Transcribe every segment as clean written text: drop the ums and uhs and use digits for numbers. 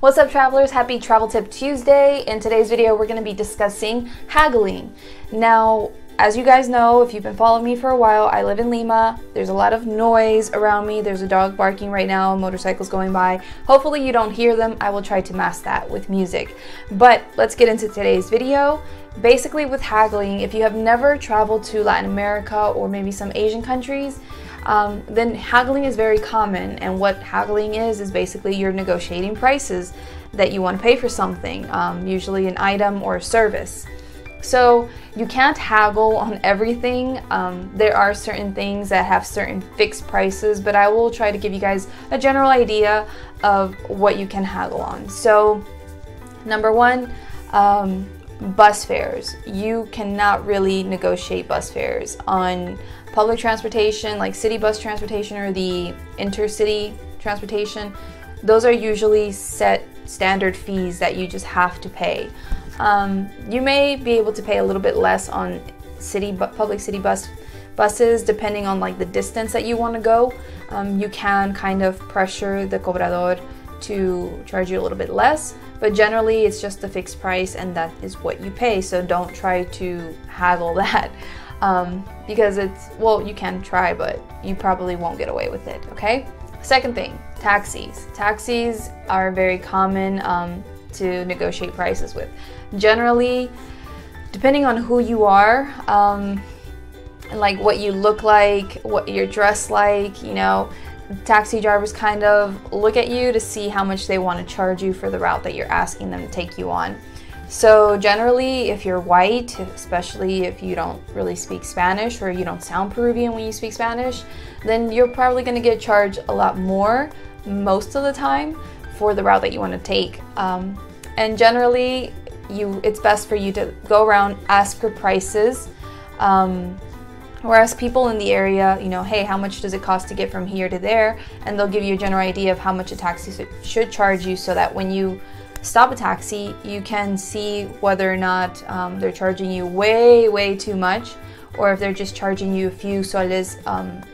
What's up, travelers? Happy Travel Tip Tuesday. In today's video, we're going to be discussing haggling. Now, as you guys know, if you've been following me for a while, I live in Lima. There's a lot of noise around me. There's a dog barking right now, motorcycles going by. Hopefully you don't hear them. I will try to mask that with music. But let's get into today's video. Basically with haggling, if you have never traveled to Latin America or maybe some Asian countries, then haggling is very common. And what haggling is basically you're negotiating prices that you want to pay for something, usually an item or a service. So you can't haggle on everything. There are certain things that have certain fixed prices, but I will try to give you guys a general idea of what you can haggle on. So number one, bus fares. You cannot really negotiate bus fares on public transportation, like city bus transportation or the intercity transportation. Those are usually set standard fees that you just have to pay. You may be able to pay a little bit less on public city buses depending on like the distance that you want to go. You can kind of pressure the cobrador to charge you a little bit less, but generally it's just a fixed price and that is what you pay. So don't try to haggle that because well, you can try, but you probably won't get away with it, okay? Second thing, taxis. Taxis are very common to negotiate prices with. Generally, depending on who you are, and like what you look like, what you're dressed like, you know, taxi drivers kind of look at you to see how much they want to charge you for the route that you're asking them to take you on. So generally, if you're white, especially if you don't really speak Spanish or you don't sound Peruvian when you speak Spanish, then you're probably going to get charged a lot more most of the time for the route that you want to take. And generally, it's best for you to go around, ask for prices, or ask people in the area, you know, hey, how much does it cost to get from here to there? And they'll give you a general idea of how much a taxi should charge you, so that when you stop a taxi, you can see whether or not they're charging you way too much, or if they're just charging you a few soles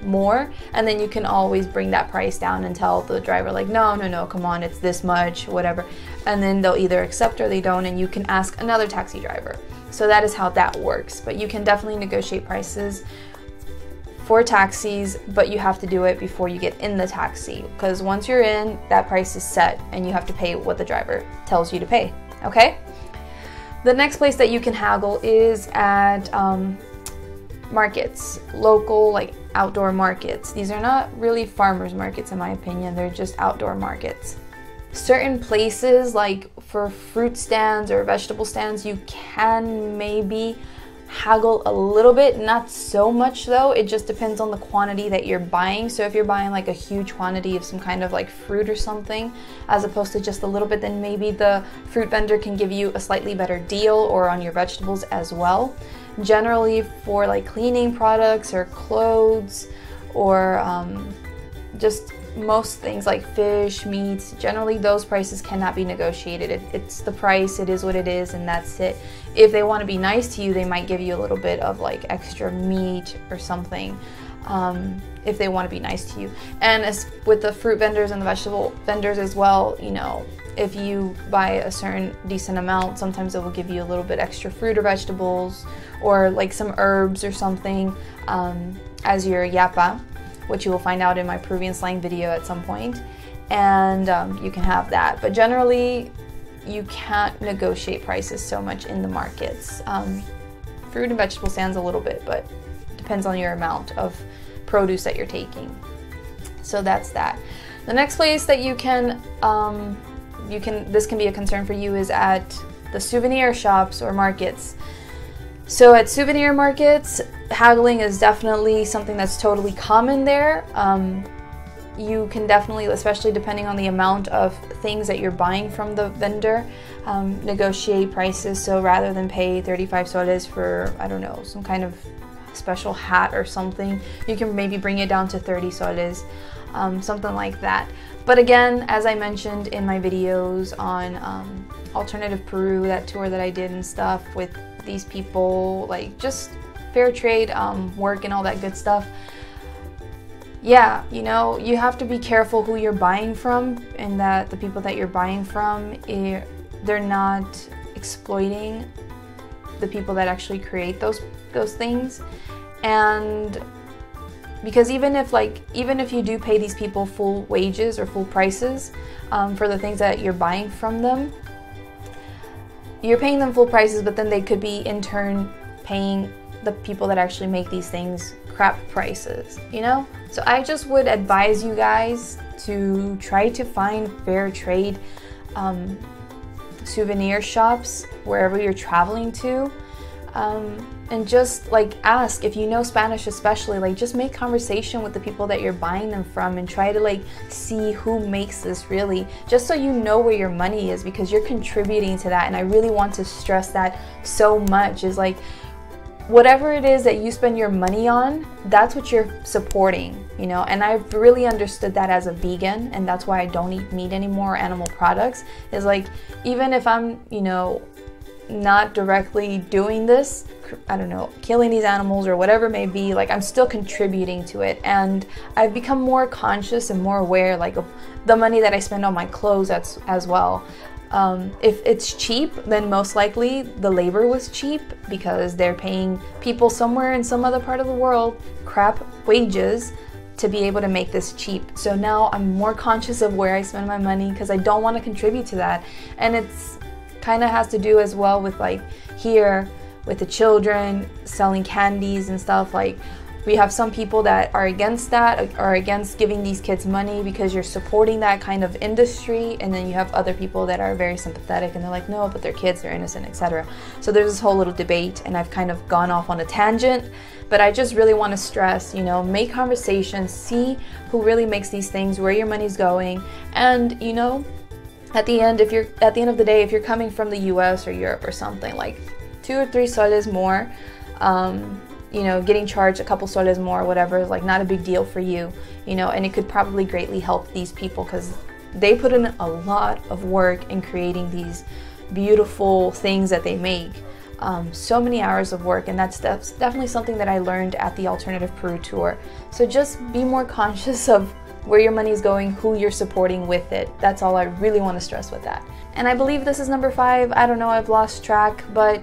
more, and then you can always bring that price down and tell the driver like, no, come on, it's this much, whatever. And then they'll either accept or they don't, and you can ask another taxi driver. So that is how that works. But you can definitely negotiate prices for taxis, but you have to do it before you get in the taxi, because once you're in, that price is set and you have to pay what the driver tells you to pay, okay? The next place that you can haggle is at markets, local, like outdoor markets. These are not really farmers markets in my opinion, they're just outdoor markets. Certain places, like for fruit stands or vegetable stands, you can maybe haggle a little bit, not so much though. It just depends on the quantity that you're buying. So if you're buying like a huge quantity of some kind of like fruit or something, as opposed to just a little bit, then maybe the fruit vendor can give you a slightly better deal, or on your vegetables as well. Generally for like cleaning products or clothes or just most things like fish, meats, generally those prices cannot be negotiated. It's the price, it is what it is, and that's it. If they want to be nice to you, they might give you a little bit of like extra meat or something, if they want to be nice to you. And as with the fruit vendors and the vegetable vendors as well, you know, if you buy a certain decent amount, sometimes it will give you a little bit extra fruit or vegetables, or like some herbs or something as your yapa, which you will find out in my Peruvian slang video at some point, and you can have that. But generally, you can't negotiate prices so much in the markets. Fruit and vegetable stands a little bit, but depends on your amount of produce that you're taking. So that's that. The next place that this can be a concern for you is at the souvenir shops or markets. So at souvenir markets, haggling is definitely something that's totally common there. You can definitely, especially depending on the amount of things that you're buying from the vendor, negotiate prices. So rather than pay 35 soles for, I don't know, some kind of special hat or something, you can maybe bring it down to 30 soles, something like that. But again, as I mentioned in my videos on Alternative Peru, that tour that I did and stuff with these people, like just fair trade work and all that good stuff, yeah, you know, you have to be careful who you're buying from, and that the people that you're buying from, they're not exploiting the people that actually create those things. And because even if you do pay these people full wages or full prices for the things that you're buying from them, you're paying them full prices, but then they could be in turn paying the people that actually make these things crap prices, you know? So I just would advise you guys to try to find fair trade souvenir shops wherever you're traveling to, and just like ask, if you know Spanish especially, like just make conversation with the people that you're buying them from and try to like see who makes this really, just so you know where your money is, because you're contributing to that. And I really want to stress that so much, is like, whatever it is that you spend your money on, that's what you're supporting, you know? And I've really understood that as a vegan, and that's why I don't eat meat anymore, or animal products, is like, even if I'm, you know, not directly doing this, I don't know, killing these animals or whatever it may be, like I'm still contributing to it. And I've become more conscious and more aware, like, of the money that I spend on my clothes as well. If it's cheap, then most likely the labor was cheap, because they're paying people somewhere in some other part of the world crap wages to be able to make this cheap. So now I'm more conscious of where I spend my money, because I don't want to contribute to that. And it's kind of has to do as well with, like, here with the children selling candies and stuff. Like, we have some people that are against that, are against giving these kids money because you're supporting that kind of industry, and then you have other people that are very sympathetic and they're like, no, but they're kids, they're innocent, etc. So there's this whole little debate, and I've kind of gone off on a tangent, but I just really want to stress, you know, make conversations, see who really makes these things, where your money's going. And, you know, at the end of the day, if you're coming from the US or Europe or something, like 2 or 3 soles more, you know, getting charged a couple soles more or whatever is like not a big deal for you, you know, and it could probably greatly help these people, because they put in a lot of work in creating these beautiful things that they make. So many hours of work, and that's definitely something that I learned at the Alternative Peru tour. So just be more conscious of where your money is going, who you're supporting with it. That's all I really want to stress with that. And I believe this is number 5. I don't know, I've lost track, but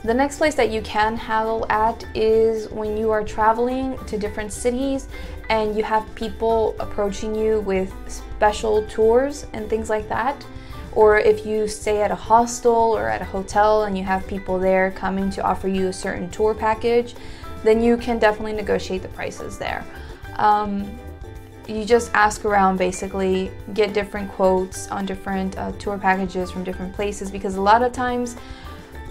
the next place that you can haggle at is when you are traveling to different cities and you have people approaching you with special tours and things like that. Or if you stay at a hostel or at a hotel and you have people there coming to offer you a certain tour package, then you can definitely negotiate the prices there. You just ask around, basically, get different quotes on different tour packages from different places, because a lot of times,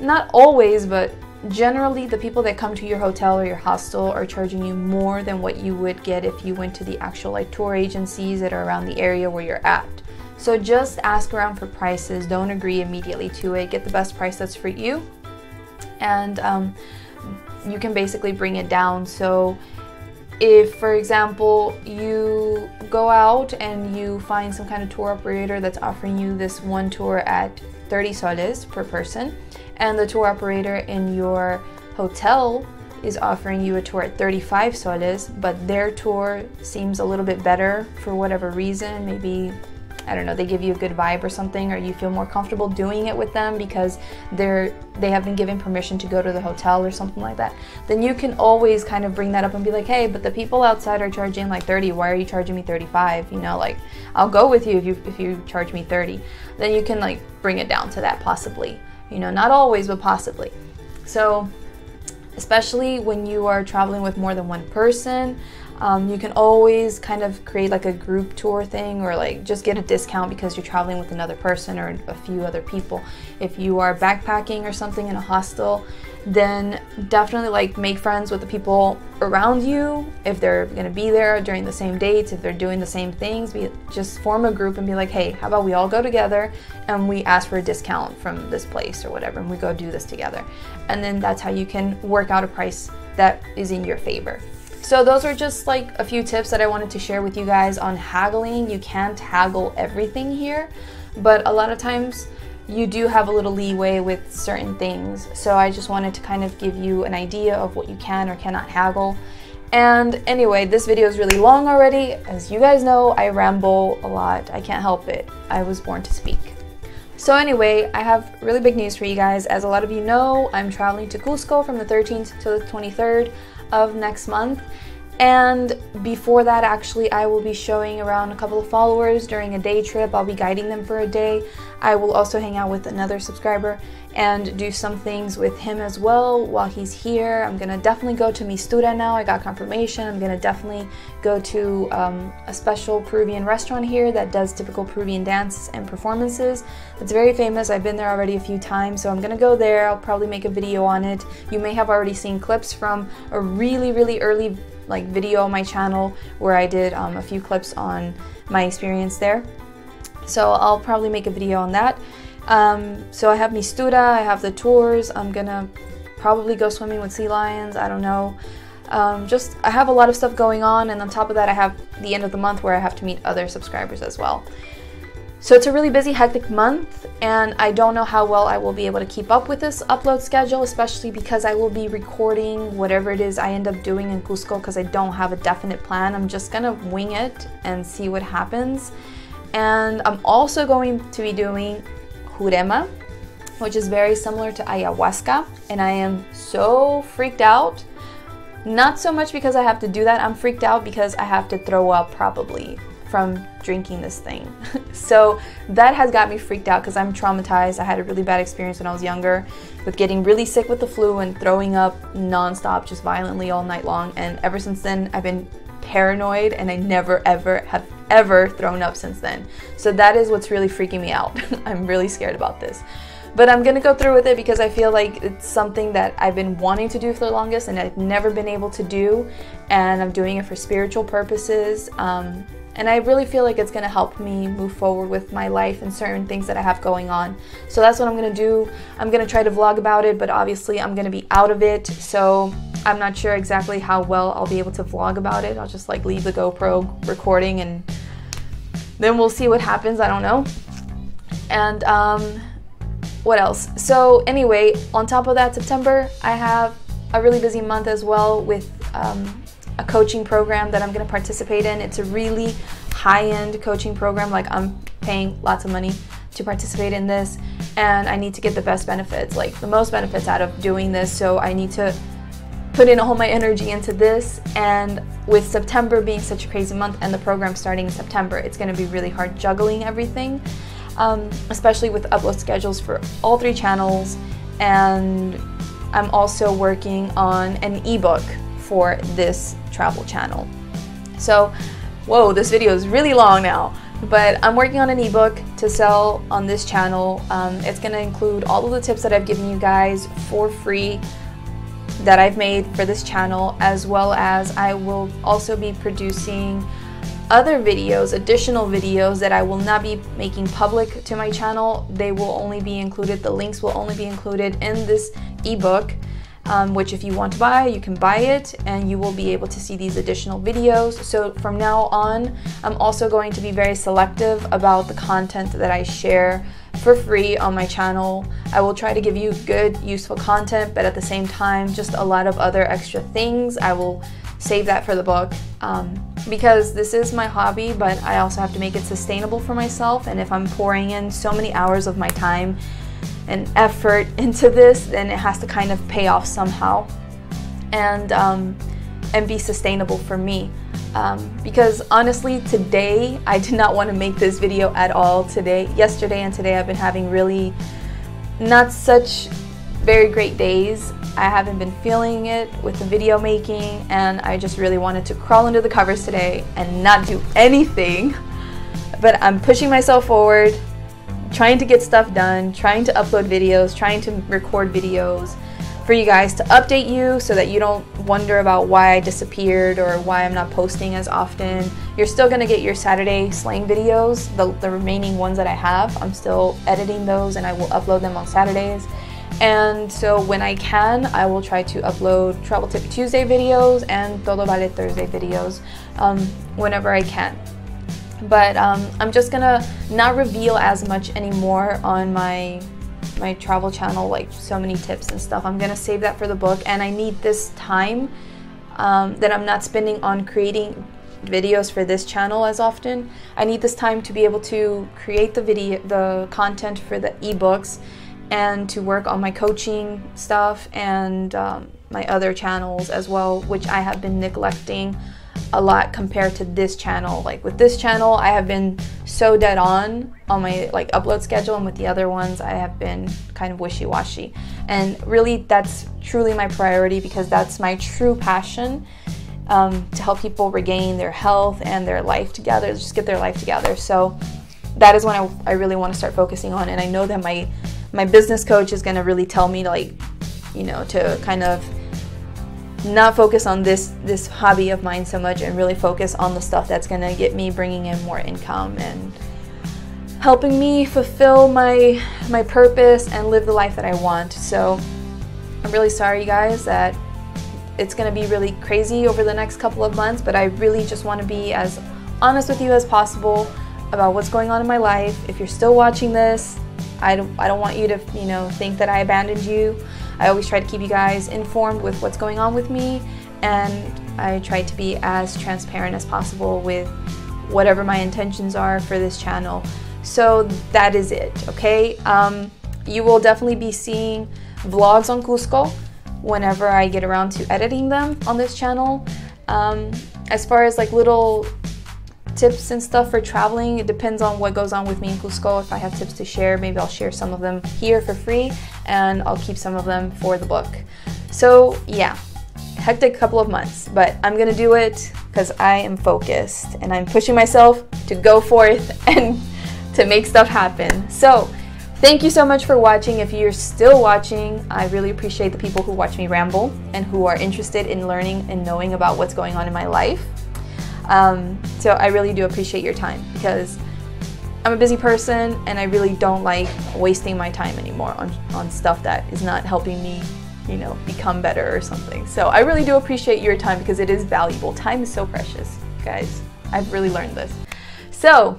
not always, but generally the people that come to your hotel or your hostel are charging you more than what you would get if you went to the actual like tour agencies that are around the area where you're at. So just ask around for prices, don't agree immediately to it, get the best price that's for you, and you can basically bring it down. So if, for example, you go out and you find some kind of tour operator that's offering you this one tour at 30 soles per person, and the tour operator in your hotel is offering you a tour at 35 soles, but their tour seems a little bit better for whatever reason, maybe, I don't know, they give you a good vibe or something, or you feel more comfortable doing it with them because they have been given permission to go to the hotel or something like that, then you can always kind of bring that up and be like, hey, but the people outside are charging like 30, why are you charging me 35? You know, like, I'll go with you if you charge me 30. Then you can like bring it down to that, possibly. You know, not always, but possibly. So especially when you are traveling with more than one person, you can always kind of create like a group tour thing, or like just get a discount because you're traveling with another person or a few other people. If you are backpacking or something in a hostel, then definitely like make friends with the people around you. If they're gonna be there during the same dates, if they're doing the same things, just form a group and be like, hey, how about we all go together and we ask for a discount from this place or whatever, and we go do this together. And then that's how you can work out a price that is in your favor. So those are just like a few tips that I wanted to share with you guys on haggling. You can't haggle everything here, but a lot of times you do have a little leeway with certain things. So I just wanted to kind of give you an idea of what you can or cannot haggle. And anyway, this video is really long already. As you guys know, I ramble a lot. I can't help it. I was born to speak. So anyway, I have really big news for you guys. As a lot of you know, I'm traveling to Cusco from the 13th to the 23rd of next month. And before that, actually, I will be showing around a couple of followers during a day trip. I'll be guiding them for a day. I will also hang out with another subscriber and do some things with him as well while he's here. I'm gonna definitely go to Mistura now. I got confirmation. I'm gonna definitely go to a special Peruvian restaurant here that does typical Peruvian dances and performances. It's very famous. I've been there already a few times, so I'm gonna go there. I'll probably make a video on it. You may have already seen clips from a really early video on my channel where I did a few clips on my experience there. So I'll probably make a video on that. So I have Mistura, I have the tours. I'm gonna probably go swimming with sea lions, I don't know. I have a lot of stuff going on, and on top of that I have the end of the month where I have to meet other subscribers as well. So it's a really busy, hectic month, and I don't know how well I will be able to keep up with this upload schedule, especially because I will be recording whatever it is I end up doing in Cusco because I don't have a definite plan. I'm just gonna wing it and see what happens. And I'm also going to be doing Jurema, which is very similar to ayahuasca, and I am so freaked out. Not so much because I have to do that, I'm freaked out because I have to throw up probably from drinking this thing. So that has got me freaked out because I'm traumatized. I had a really bad experience when I was younger with getting really sick with the flu and throwing up non-stop, just violently all night long, and ever since then I've been paranoid, and I never ever thrown up since then. So that is what's really freaking me out. I'm really scared about this. But I'm gonna go through with it because I feel like it's something that I've been wanting to do for the longest and I've never been able to do, and I'm doing it for spiritual purposes. And I really feel like it's gonna help me move forward with my life and certain things that I have going on. So that's what I'm gonna do. I'm gonna try to vlog about it, but obviously I'm gonna be out of it. So I'm not sure exactly how well I'll be able to vlog about it. I'll just leave the GoPro recording and then we'll see what happens, I don't know. And what else? So anyway, on top of that, September, I have a really busy month as well with a coaching program that I'm going to participate in. It's a really high-end coaching program. I'm paying lots of money to participate in this, and I need to get the best benefits, the most benefits out of doing this. So I need to put in all my energy into this, and with September being such a crazy month and the program starting in September, it's going to be really hard juggling everything, especially with upload schedules for all 3 channels. And I'm also working on an ebook for this travel channel. So, whoa, this video is really long now, but I'm working on an ebook to sell on this channel. It's gonna include all of the tips that I've given you guys for free that I've made for this channel, as well as I will also be producing other videos, additional videos that I will not be making public to my channel. They will only be included, the links will only be included in this ebook, which if you want to buy, you can buy it and you will be able to see these additional videos. So from now on, I'm also going to be very selective about the content that I share for free on my channel. I will try to give you good, useful content, but at the same time, just a lot of other extra things. I will save that for the book because this is my hobby, but I also have to make it sustainable for myself. And if I'm pouring in so many hours of my time and effort into this, then it has to kind of pay off somehow and be sustainable for me. Because honestly, today I did not want to make this video at all. Yesterday and today I've been having really not such very great days. I haven't been feeling it with the video making, and I just really wanted to crawl under the covers today and not do anything. But I'm pushing myself forward, trying to get stuff done, trying to upload videos, trying to record videos for you guys to update you so that you don't wonder about why I disappeared or why I'm not posting as often. You're still gonna get your Saturday slang videos, the remaining ones that I have. I'm still editing those and I will upload them on Saturdays. And so when I can, I will try to upload Travel Tip Tuesday videos and Todo Vale Thursday videos whenever I can. But I'm just gonna not reveal as much anymore on my travel channel, like so many tips and stuff. I'm gonna save that for the book, and I need this time that I'm not spending on creating videos for this channel as often. I need this time to be able to create the content for the ebooks, and to work on my coaching stuff and my other channels as well, which I have been neglecting a lot compared to this channel. Like with this channel, I have been so dead on my like upload schedule, and with the other ones I have been kind of wishy-washy. And really that's truly my priority, because that's my true passion, to help people regain their health and their life together, just get their life together. So that is what I really want to start focusing on. And I know that my business coach is going to really tell me to, like, you know, to kind of not focus on this hobby of mine so much, and really focus on the stuff that's going to get me bringing in more income and helping me fulfill my purpose and live the life that I want. So I'm really sorry, you guys, that it's going to be really crazy over the next couple of months, but I really just want to be as honest with you as possible about what's going on in my life. If you're still watching this, I don't want you to, you know, think that I abandoned you. I always try to keep you guys informed with what's going on with me, and I try to be as transparent as possible with whatever my intentions are for this channel. So that is it, okay? You will definitely be seeing vlogs on Cusco whenever I get around to editing them on this channel. As far as like little tips and stuff for traveling, it depends on what goes on with me in Cusco. If I have tips to share, maybe I'll share some of them here for free, and I'll keep some of them for the book. So yeah, hectic couple of months, but I'm gonna do it because I am focused and I'm pushing myself to go forth and to make stuff happen. So thank you so much for watching. If you're still watching, I really appreciate the people who watch me ramble and who are interested in learning and knowing about what's going on in my life. So I really do appreciate your time, because I'm a busy person and I really don't like wasting my time anymore on stuff that is not helping me, you know, become better or something. So I really do appreciate your time, because it is valuable. Time is so precious, guys. I've really learned this. So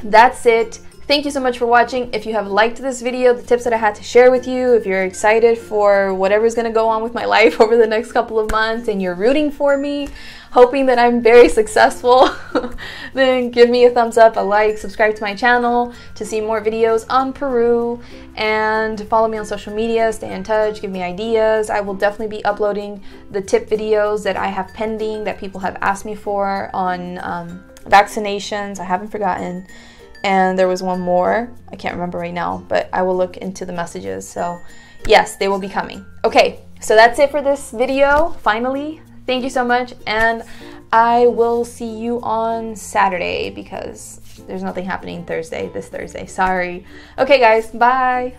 that's it. Thank you so much for watching. If you have liked this video, the tips that I had to share with you, if you're excited for whatever's going to go on with my life over the next couple of months and you're rooting for me, hoping that I'm very successful, then give me a thumbs up, a like, subscribe to my channel to see more videos on Peru, and follow me on social media, stay in touch, give me ideas. I will definitely be uploading the tip videos that I have pending that people have asked me for on vaccinations. I haven't forgotten. And there was one more, I can't remember right now, but I will look into the messages. So yes, they will be coming. Okay, so that's it for this video, finally. Thank you so much, and I will see you on Saturday, because there's nothing happening this Thursday. Sorry. Okay guys, bye.